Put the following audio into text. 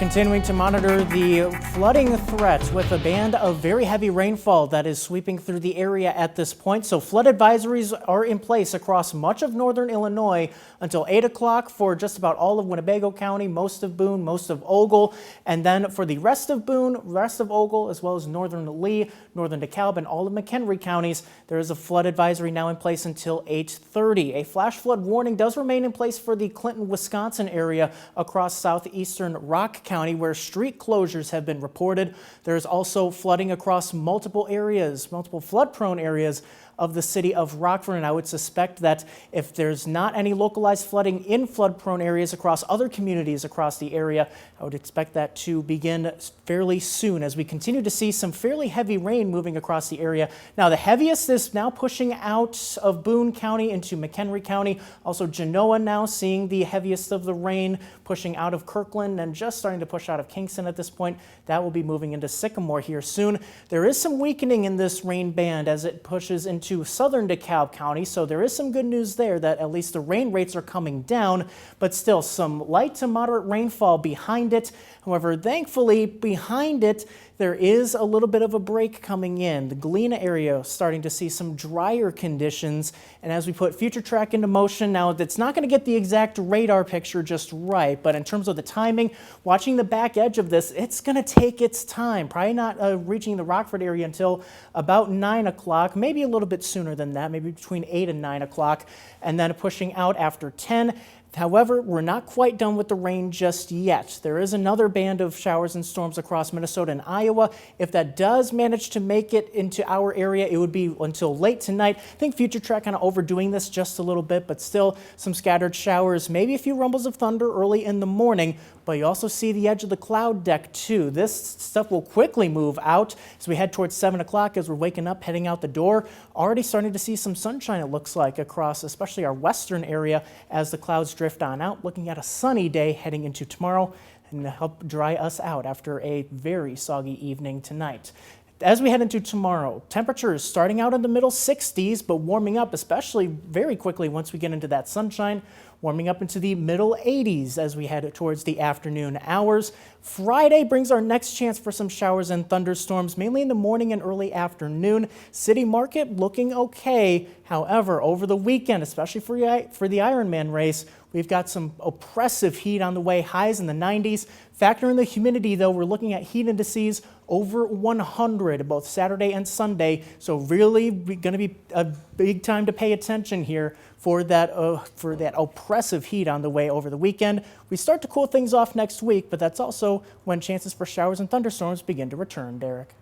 Continuing to monitor the flooding threat with a band of very heavy rainfall that is sweeping through the area at this point. So flood advisories are in place across much of northern Illinois until 8 o'clock for just about all of Winnebago County, most of Boone, most of Ogle. And then for the rest of Boone, rest of Ogle, as well as northern Lee, northern DeKalb, and all of McHenry counties, there is a flood advisory now in place until 8:30. A flash flood warning does remain in place for the Clinton, Wisconsin area across southeastern Rock County, where street closures have been reported. There's also flooding across multiple areas, multiple flood-prone areas of the city of Rockford, and I would suspect that if there's not any localized flooding in flood-prone areas across other communities across the area, I would expect that to begin fairly soon as we continue to see some fairly heavy rain moving across the area. Now, the heaviest is now pushing out of Boone County into McHenry County. Also, Genoa now seeing the heaviest of the rain pushing out of Kirkland and just starting to push out of Kingston at this point. That will be moving into Sycamore here soon. There is some weakening in this rain band as it pushes into southern DeKalb County, so there is some good news there that at least the rain rates are coming down, but still some light to moderate rainfall behind it. However, thankfully, behind it, there is a little bit of a break coming in. The Galena area starting to see some drier conditions, and as we put future track into motion, now it's not going to get the exact radar picture just right, but in terms of the timing, watching the back edge of this, it's going to take its time. Probably not reaching the Rockford area until about 9 o'clock, maybe a little bit sooner than that, maybe between 8 and 9 o'clock, and then pushing out after 10. However, we're not quite done with the rain just yet. There is another band of showers and storms across Minnesota and Iowa. If that does manage to make it into our area, it would be until late tonight. I think Future Track kind of overdoing this just a little bit, but still some scattered showers, maybe a few rumbles of thunder early in the morning. But you also see the edge of the cloud deck too. This stuff will quickly move out as we head towards 7 o'clock as we're waking up, heading out the door. Already starting to see some sunshine, it looks like, across especially our western area as the clouds drift on out. Looking at a sunny day heading into tomorrow and help dry us out after a very soggy evening tonight. As we head into tomorrow, temperatures starting out in the middle 60s, but warming up especially very quickly once we get into that sunshine, warming up into the middle 80s as we head towards the afternoon hours. Friday brings our next chance for some showers and thunderstorms, mainly in the morning and early afternoon. City Market looking okay. However, over the weekend, especially for the Ironman race, we've got some oppressive heat on the way, highs in the 90s. Factor in the humidity, though, we're looking at heat indices over 100 both Saturday and Sunday. So really going to be a big time to pay attention here for that oppressive heat on the way over the weekend. We start to cool things off next week, but that's also when chances for showers and thunderstorms begin to return, Derek.